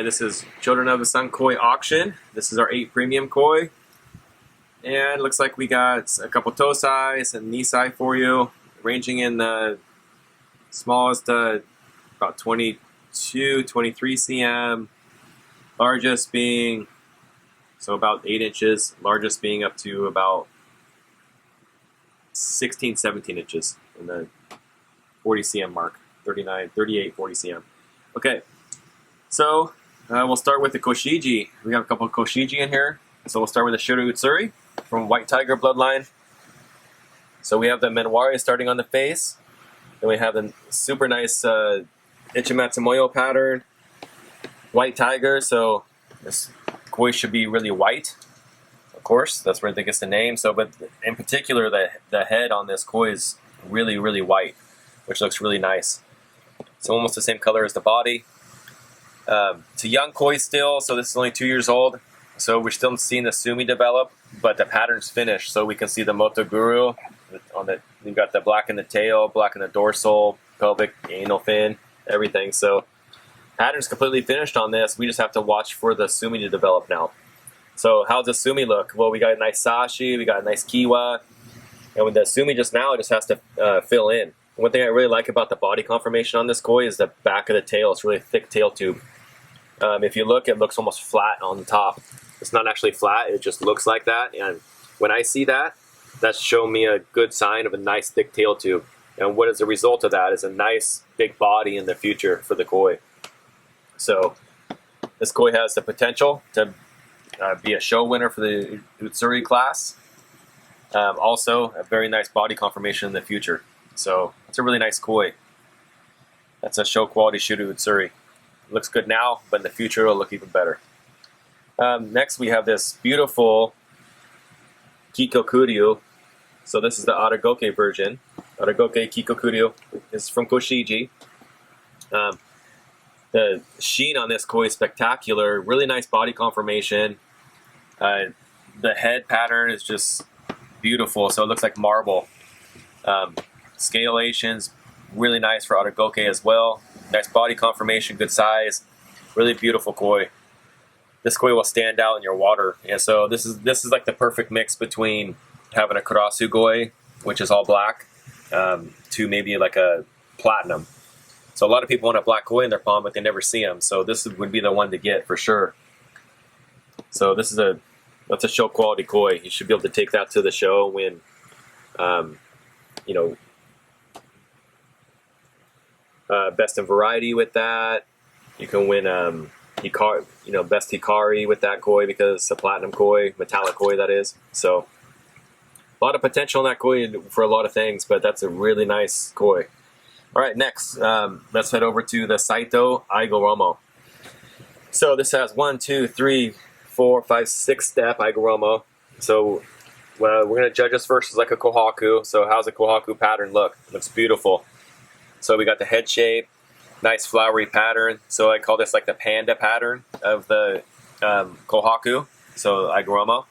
this is Children of the Sun Koi auction. This is our 8 premium koi. And it looks like we got a couple toe size and knee size for you, ranging in the smallest about 22, 23 cm, largest being about 8 inches, largest being up to about 16, 17 inches in the 40 cm mark, 39, 38, 40 cm. Okay, so we'll start with the Koshiji. We have a couple of Koshiji in here. So we'll start with the Shiro Utsuri from White Tiger Bloodline. So we have the menwari starting on the face. Then we have the super nice Ichimatsu Moyo pattern, White Tiger. So this koi should be really white. Of course, that's where it gets the name. So, but in particular, the head on this koi is really, really white, which looks really nice. It's almost the same color as the body. It's a young koi still, so this is only 2 years old. So we're still seeing the sumi develop, but the pattern's finished. So we can see the motoguru on the. You've got the black in the tail, black in the dorsal, pelvic, anal fin, everything. So pattern's completely finished on this. We just have to watch for the sumi to develop now. So how's the sumi look? Well, we got a nice sashi, we got a nice kiwa, and with the sumi just now, it just has to fill in. One thing I really like about the body conformation on this koi is the back of the tail. It's really a thick tail tube. If you look, it looks almost flat on the top. It's not actually flat, it just looks like that. And when I see that, that's showing me a good sign of a nice thick tail tube. And what is the result of that is a nice big body in the future for the koi. So this koi has the potential to be a show winner for the Utsuri class. Also, a very nice body conformation in the future. So it's a really nice koi. That's a show quality Shiro Utsuri. Looks good now, but in the future it'll look even better. Next we have this beautiful Kikokuryu. So this is the Aragoke version. Aragoke Kikokuryu is from Koshiji. The sheen on this koi is spectacular. Really nice body conformation. The head pattern is just beautiful, so it looks like marble. Scalation's really nice for Aragoke as well. Nice body conformation, good size, really beautiful koi. This koi will stand out in your water, and so this is like the perfect mix between having a karasu koi, which is all black, to maybe like a platinum. So a lot of people want a black koi in their pond, but they never see them. So this would be the one to get for sure. So that's a show quality koi. You should be able to take that to the show and win, best in variety with that. You can win best hikari with that koi because it's a platinum koi, metallic koi that is. So a lot of potential in that koi for a lot of things, but that's a really nice koi. All right, next let's head over to the Saito Ai Goromo. So this has 1, 2, 3, 4, 5, 6 step Ai Goromo. So we're gonna judge this first as like a kohaku. So how's the kohaku pattern look? It looks beautiful. So we got the head shape, nice flowery pattern. So I call this like the panda pattern of the kohaku, so Ai Goromo.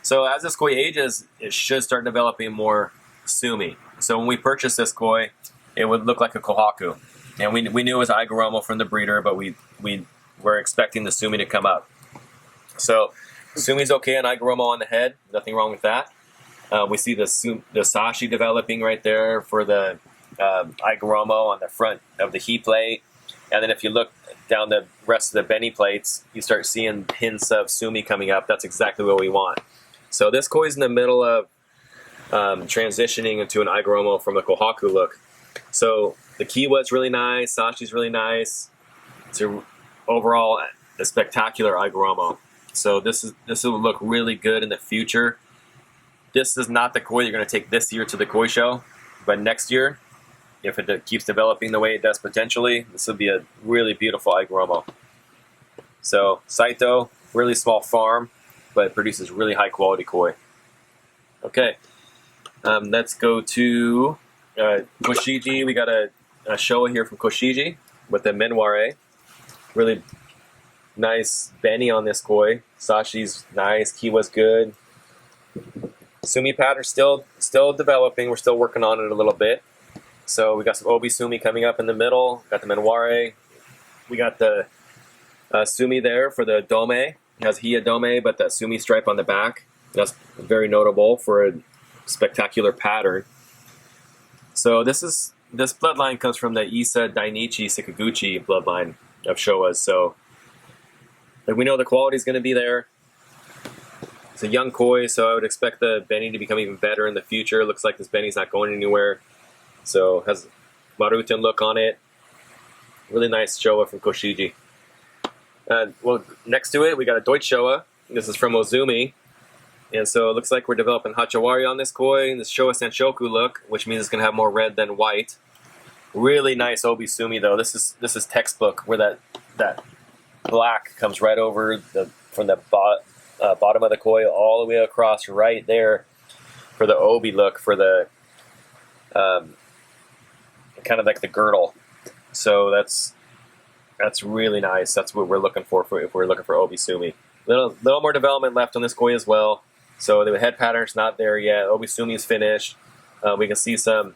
So as this koi ages, it should start developing more sumi. So when we purchased this koi, it would look like a kohaku. And we knew it was Ai Goromo from the breeder, but we were expecting the sumi to come up. So sumi's okay on Ai Goromo on the head, nothing wrong with that. We see the sashi developing right there for the Ai Goromo on the front of the heat plate, and then if you look down the rest of the Benny plates, you start seeing hints of sumi coming up. That's exactly what we want. So this koi is in the middle of transitioning into an Ai Goromo from a kohaku look. So the kiwa's really nice, sashi's really nice. It's overall a spectacular Ai Goromo. So this will look really good in the future. This is not the koi you're going to take this year to the koi show, but next year, if it keeps developing the way it does potentially, this will be a really beautiful Ai Goromo. So Saito, really small farm, but it produces really high quality koi. Okay, let's go to Koshiji. We got a Showa here from Koshiji with the menwari. Really nice Benny on this koi. Sashi's nice, kiwa's good. Sumi pattern still developing. We're still working on it a little bit. So we got some obi sumi coming up in the middle. Got the menwari. We got the Sumi there for the dome. It has Hiya dome, but that sumi stripe on the back. That's very notable for a spectacular pattern. So this bloodline comes from the Issa Dainichi Sakaguchi bloodline of Showas. So we know the quality is going to be there. It's a young koi, so I would expect the Benny to become even better in the future. Looks like this Benny's not going anywhere. So has Marutan look on it. Really nice Showa from Koshiji. Well, next to it, we got a Deutschoa. This is from Ozumi. And so it looks like we're developing Hachawari on this koi. This Showa Sanshoku look, which means it's going to have more red than white. Really nice Obi Sumi, though. This is textbook, where that black comes right over from the bottom of the koi all the way across right there for the Obi look, for the kind of like the girdle. So that's really nice. That's what we're looking for if we're looking for Obi Sumi. Little more development left on this koi as well. So the head pattern's not there yet. Obi Sumi is finished. We can see some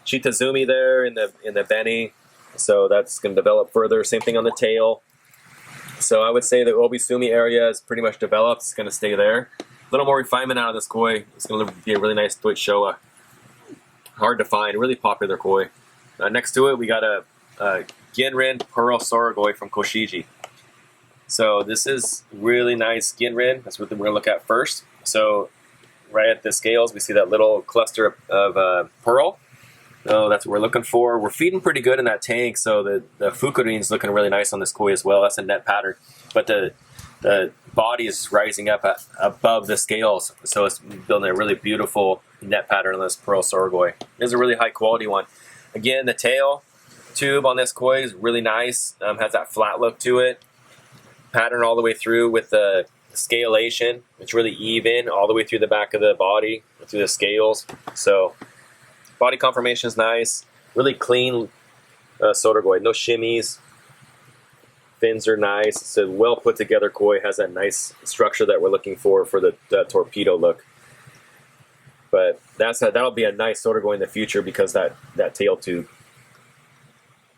Shitazumi there in the Benny. So that's going to develop further. Same thing on the tail. So I would say the Obi Sumi area is pretty much developed. It's going to stay there. A little more refinement out of this koi. It's going to be a really nice Deutschoa. Hard to find. Really popular koi. Next to it, we got a Ginrin Pearl Soragoi from Koshiji. So this is really nice Ginrin. That's what we're going to look at first. So right at the scales, we see that little cluster of pearl. So that's what we're looking for. We're feeding pretty good in that tank, so the Fukurin's looking really nice on this koi as well. That's a net pattern. But the body is rising up above the scales, so it's building a really beautiful net pattern on this Pearl Soragoi. This is a really high quality one. Again, the tail tube on this koi is really nice. Has that flat look to it. Pattern all the way through with the scalation. It's really even all the way through the back of the body, through the scales. So body conformation is nice. Really clean Soragoi. No shimmies. Fins are nice. It's a well put together koi. Has that nice structure that we're looking for the torpedo look. But that'll be a nice Soragoi in the future because that tail tube.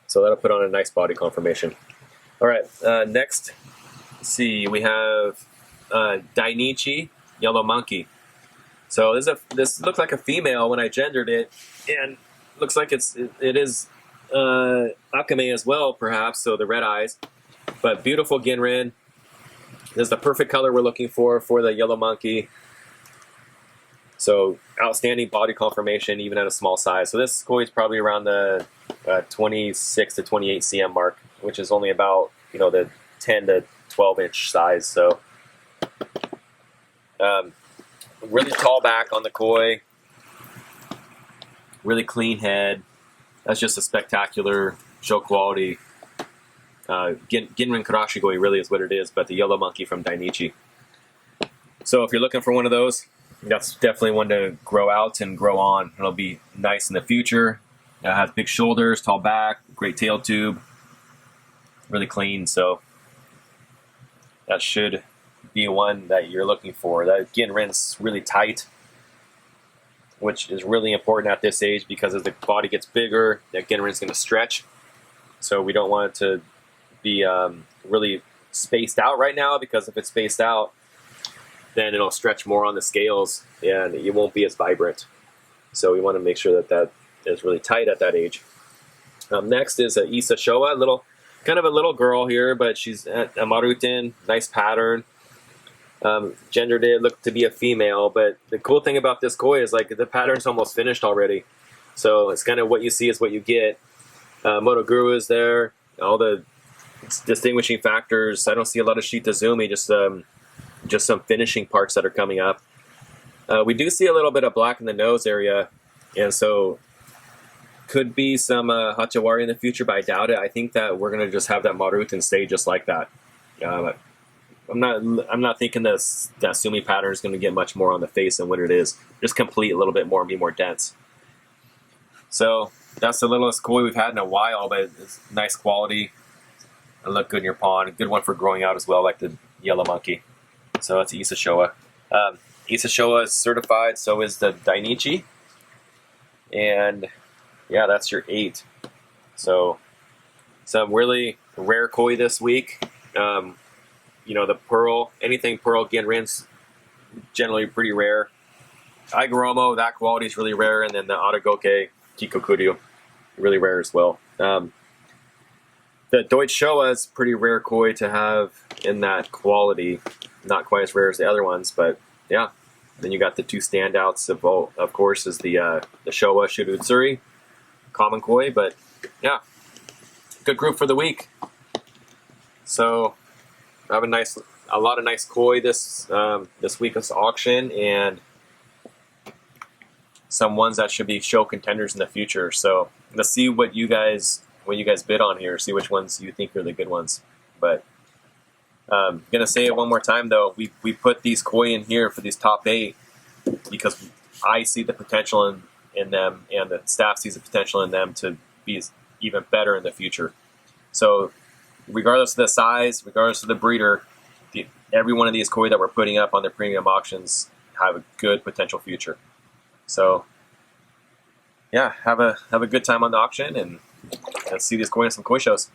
So that'll put on a nice body conformation. All right, next, let's see, we have Dainichi Yellow Monkey. So this looks like a female when I gendered it, and looks like it is Akame as well, perhaps. So the red eyes, but beautiful Ginrin. This is the perfect color we're looking for the Yellow Monkey. So outstanding body conformation, even at a small size. So this koi is probably around the 26 to 28 cm mark, which is only about the 10 to 12 inch size. So really tall back on the koi, really clean head. That's just a spectacular show quality. Ginrin Karashigoi really is what it is, but the Yellow Monkey from Dainichi. So if you're looking for one of those, that's definitely one to grow out and grow on. It'll be nice in the future. It has big shoulders, tall back, great tail tube, really clean. So that should be one that you're looking for. That Ginrin's really tight, which is really important at this age because as the body gets bigger, that Ginrin's going to stretch. So we don't want it to be really spaced out right now, because if it's spaced out, then it'll stretch more on the scales and it won't be as vibrant. So we want to make sure that is really tight at that age. Next is a Issa Showa, kind of a little girl here, but she's at a Marutin, nice pattern. Gender did look to be a female, but the cool thing about this koi is like the pattern's almost finished already. So it's kind of what you see is what you get. Motoguru is there, all the distinguishing factors. I don't see a lot of Shitazumi, just some finishing parts that are coming up. We do see a little bit of black in the nose area, and so could be some Hachawari in the future, but I doubt it. I think that we're going to just have that Marutin stay just like that. I'm not thinking that Sumi pattern is going to get much more on the face than what it is. Just complete a little bit more and be more dense. So that's the littlest koi we've had in a while, but it's nice quality. It'll look good in your pond. A good one for growing out as well, like the Yellow Monkey. So that's Issa Showa. Issa Showa is certified, so is the Dainichi. And yeah, that's your 8. So some really rare koi this week. The Pearl, anything Pearl Gin Rin's generally pretty rare. Ai Goromo, that quality is really rare, and then the Autogoke Kikokuryu, really rare as well. The Deutschoa is pretty rare koi to have in that quality, not quite as rare as the other ones, but yeah. Then you got the two standouts of course, is the Showa Shiro Utsuri, common koi, but yeah, good group for the week. So I have a lot of nice koi this week's auction, and some ones that should be show contenders in the future. So let's see what you guys bid on here. See which ones you think are the good ones. But gonna say it one more time though. We put these koi in here for these top 8 because I see the potential in them, and the staff sees the potential in them to be even better in the future. So regardless of the size, regardless of the breeder, every one of these koi that we're putting up on the premium auctions have a good potential future. So yeah, have a good time on the auction, and let's see these koi in some koi shows.